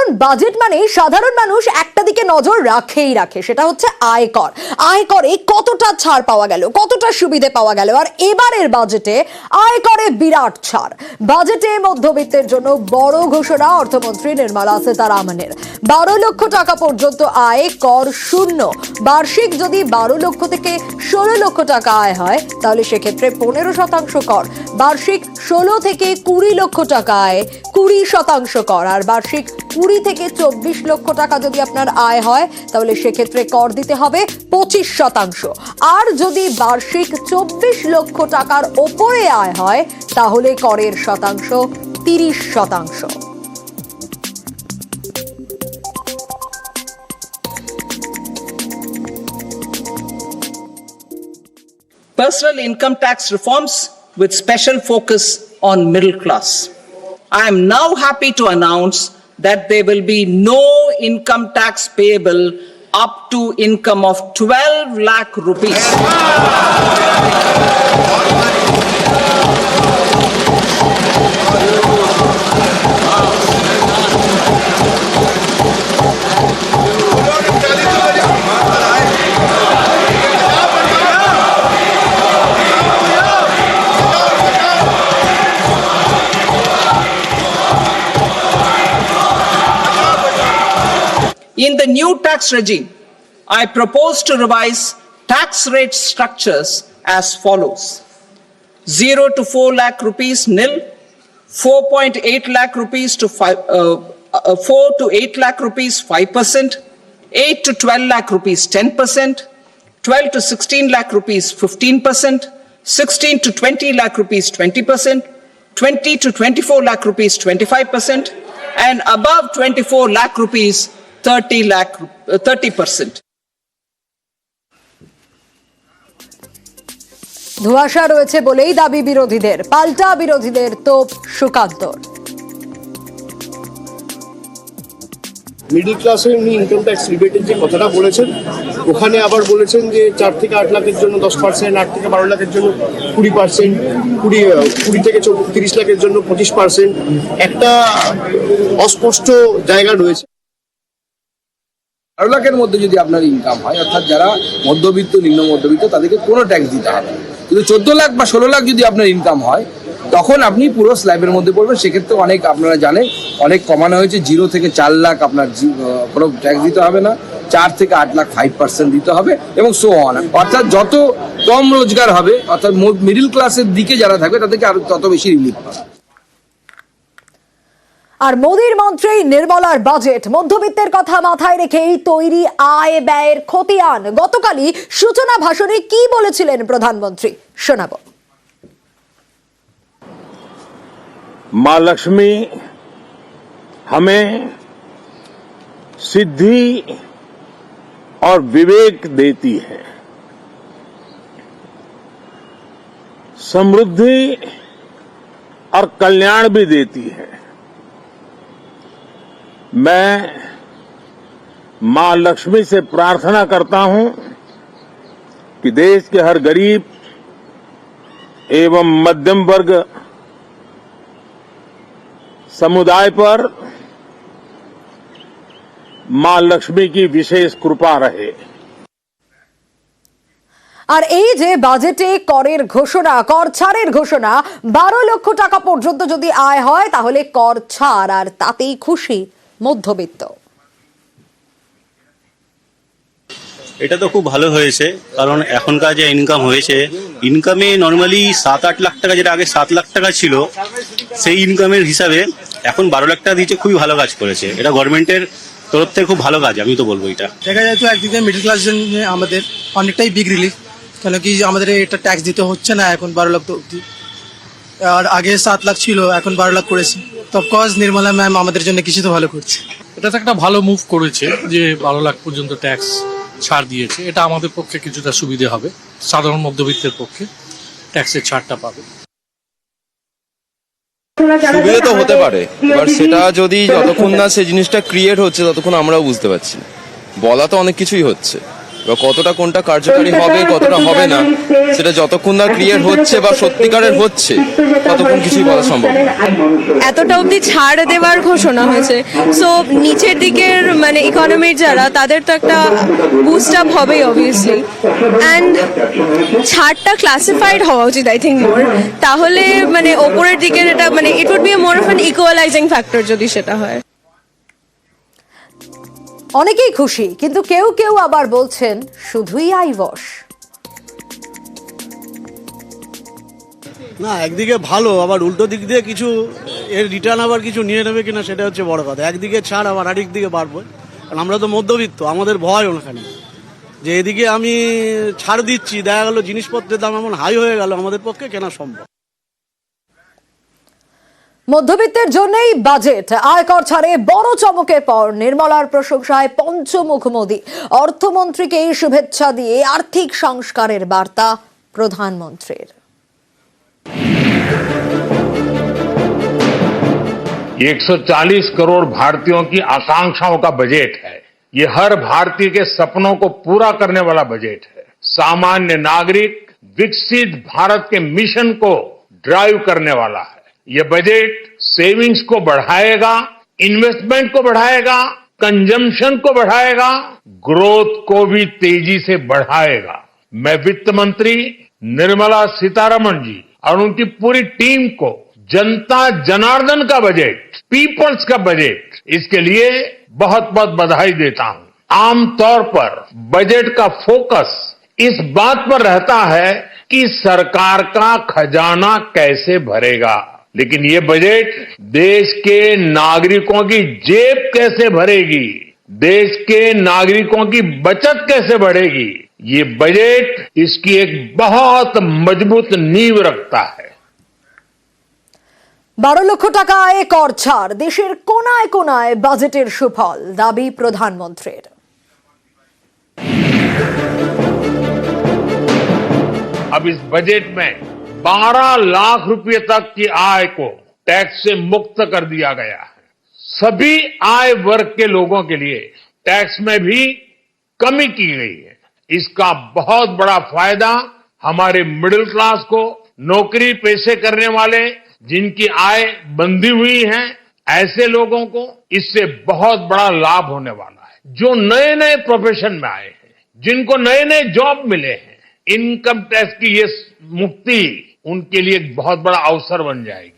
কারণ বাজেট মানে সাধারণ মানুষ একটা দিকে নজর রাখে, সেটা হচ্ছে আয়কর। আয়করে কতটা ছাড় পাওয়া গেল, কতটা সুবিধে পাওয়া গেল। আর এবারের বাজেটে আয়করে বিরাট ছাড়। বাজেটে মধ্যবিত্তের জন্য বড় ঘোষণা অর্থমন্ত্রী নির্মলা সীতারামনের। 12 লক্ষ টাকা পর্যন্ত আয় কর শূন্য। বার্ষিক যদি 12 লক্ষ থেকে 16 লক্ষ টাকা আয় হয় তাহলে সেক্ষেত্রে 15% কর। বার্ষিক 16 থেকে 20 লক্ষ টাকা আয় 20% কর। আর বার্ষিক 20 থেকে 24 লক্ষ টাকা যদি আপনার আয় হয় তাহলে সেক্ষেত্রে কর দিতে হবে 25%। আর যদি বার্ষিক 24 লক্ষ টাকার ওপরে আয় হয় তাহলে করের শতাংশ 30%। Personal income tax reforms with special focus on middle class. I am now happy to announce that there will be no income tax payable up to income of 12 lakh rupees. In the new tax regime, I propose to revise tax rate structures as follows: 0 to 4 lakh rupees nil, 4.8 lakh rupees to 4 to 8 lakh rupees 5%, 8 to 12 lakh rupees 10%, 12 to 16 lakh rupees 15%, 16 to 20 lakh rupees 20%, 20 to 24 lakh rupees 25%, and above 24 lakh rupees 30%. ধোঁয়াশা রয়েছে বলেই দাবি বিরোধীদের। পাল্টা বিরোধীদের তোপ সুকান্তর। Middle ক্লাসের উনি ইনকাম ট্যাক্স রিবেটের যে কথাটা বলেছেন, ওখানে আবার বলেছেন যে 4 থেকে 8 লাখের জন্য 10%, 8 থেকে 12 লাখের জন্য 20%, 20 থেকে 30 লাখের জন্য 25%। একটা অস্পষ্ট জায়গা রয়েছে। 12 লাখের মধ্যে যদি আপনার ইনকাম হয়, অর্থাৎ যারা মধ্যবিত্ত নিম্ন মধ্যবিত্ত, তাদেরকে কোনো ট্যাক্স দিতে হবে। কিন্তু 14 লাখ বা 16 লাখ যদি আপনার ইনকাম হয় তখন আপনি পুরো স্ল্যাবের মধ্যে পড়বেন। সেক্ষেত্রে অনেক আপনারা জানেন অনেক কমানো হয়েছে। 0 থেকে 4 লাখ আপনার কোনো ট্যাক্স দিতে হবে না, 4 থেকে 8 লাখ 5% দিতে হবে, এবং সো অন। অর্থাৎ যত কম রোজগার হবে, অর্থাৎ মিডল ক্লাসের দিকে যারা থাকবে তাদেরকে আরো তত বেশি রিলিফ পাবে। আর মোদীর মন্ত্রী নির্মলার বাজেট মধ্যবিত্তের কথা মাথায় রেখেই তৈরি আয় ব্যয়ের খতিয়ান। গতকালই সূচনা ভাষণে কি বলেছিলেন প্রধানমন্ত্রী শোনাবো। मां लक्ष्मी हमें सिद्धि और विवेक देती है, समृद्धि और कल्याण भी देती है। मैं मां लक्ष्मी से प्रार्थना करता हूं कि देश के हर गरीब एवं मध्यम वर्ग समुदाय पर मां लक्ष्मी की विशेष कृपा रहे। আর এই যে বাজেটে করের ঘোষণা, কর ছাড়ের ঘোষণা, 12 লক্ষ টাকা পর্যন্ত যদি আয় হয় তাহলে কর ছাড়, আর তাতেই খুশি মধ্যবিত্ত। এটা তো খুব ভালো হয়েছে, কারণ এখনকার যে ইনকাম হয়েছে, ইনকামে নর্মালি 7-8 লাখ টাকা, যেটা আগে 7 লাখ টাকা ছিল, সেই ইনকামের হিসাবে এখন 12 লাখ টাকা দিচ্ছে। খুবই ভালো কাজ করেছে এটা, গভর্নমেন্টের তরফ থেকে খুব ভালো কাজ, আমি তো বলবো। এটা দেখা যায় তো একদিকে মিডল ক্লাস জন্য আমাদের অনেকটাই বিগ রিলিফ, কেন কি আমাদের এটা ট্যাক্স দিতে হচ্ছে না এখন 12 লাখ অবধি। আর আগে 7 লাখ ছিল, এখন 12 লাখ করেছে। তো অফকোর্স নির্মলা ম্যাম আমাদের জন্য কিছু তো ভালো করছে। এটা তো একটা ভালো মুভ করেছে যে 12 লাখ পর্যন্ত ট্যাক্স ছাড় দিয়েছে। এটা আমাদের পক্ষে কিছুটা সুবিধা হবে, সাধারণ মধ্যবিত্তের পক্ষে ট্যাক্সের ছাড়টা পাবে। সুবিধা তো হতে পারে, এবার সেটা যদি যতক্ষণ না সেই জিনিসটা ক্রিয়েট হচ্ছে ততক্ষণ আমরাও বুঝতে পারছি না। বলা তো অনেক কিছুই হচ্ছে, এবার কতটা কোনটা কার্যকারী হবে কতটা হবে না সেটা যতক্ষণ না ক্লিয়ার হচ্ছে বা সত্যিকারের হচ্ছে ততক্ষণ কিছুই বলা সম্ভব না। এতটা অবধি ছাড় দেওয়ার ঘোষণা হয়েছে, সো নিচের দিকের মানে ইকোনমির যারা তাদের তো একটা বুস্ট আপ হবেই অবভিয়াসলি, অ্যান্ড ছাড়টা ক্লাসিফাইড হওয়া উচিত আই থিঙ্ক মোর, তাহলে মানে ওপরের দিকের এটা মানে it would be more of an equalising factor যদি সেটা হয়। অনেকেই খুশি, কিন্তু কেউ কেউ আবার বলছেন শুধুই আইবশ। না, একদিকে ভালো, আবার উল্টো দিক দিয়ে কিছু এর রিটার্ন আবার কিছু নিয়ে নেবে কিনা সেটা হচ্ছে বড় কথা। একদিকে ছাড় আবার আরেক দিকে বাড়বে, কারণ আমরা তো মধ্যবিত্ত, আমাদের ভয় ওখানে যে এদিকে আমি ছাড় দিচ্ছি, দেখা গেল জিনিসপত্রের দাম এমন হাই হয়ে গেল আমাদের পক্ষে কেনা সম্ভব। মধ্যবিত্তের জন্যই বাজেট, আয়কর ছাড়ে বড় চমকের পর নির্মলার প্রশংসায় পঞ্চমুখ মোদী। অর্থমন্ত্রীকে শুভেচ্ছা দিয়ে আর্থিক সংস্কারের বার্তা প্রধানমন্ত্রীর। 140 करोड़ भारतीयों की आकांक्षाओं का बजट है। ये हर भारतीय के सपनों को पूरा करने वाला बजट है। सामान्य नागरिक विकसित भारत के मिशन को ड्राइव करने वाला है। ये बजट सेविंग्स को बढ़ाएगा, इन्वेस्टमेंट को बढ़ाएगा, कंजम्पशन को बढ़ाएगा, ग्रोथ को भी तेजी से बढ़ाएगा। मैं वित्त मंत्री निर्मला सीतारमण जी और उनकी पूरी टीम को जनता जनार्दन का बजट, पीपल्स का बजट, इसके लिए बहुत बहुत बधाई देता हूं। आमतौर पर बजट का फोकस इस बात पर रहता है कि सरकार का खजाना कैसे भरेगा, लेकिन ये बजट देश के नागरिकों की जेब कैसे भरेगी, देश के नागरिकों की बचत कैसे बढ़ेगी, ये बजट इसकी एक बहुत मजबूत नींव रखता है। 12 লক্ষ টাকা আয়কর ছাড়, দেশের কোনায় কোনায় বাজেটের সুফল, দাবি প্রধানমন্ত্রীর। अब इस बजट में 12 लाख रुपए तक की आय को टैक्स से मुक्त कर दिया गया है। सभी आय वर्ग के लोगों के लिए टैक्स में भी कमी की गई है। इसका बहुत बड़ा फायदा हमारे मिडिल क्लास को, नौकरी पेशे करने वाले जिनकी आय बंधी हुई है, ऐसे लोगों को इससे बहुत बड़ा लाभ होने वाला है। जो नए नए प्रोफेशन में आए हैं, जिनको नए नए जॉब मिले हैं, इनकम टैक्स की ये मुक्ति उनके लिए एक बहुत बड़ा अवसर बन जाएगी।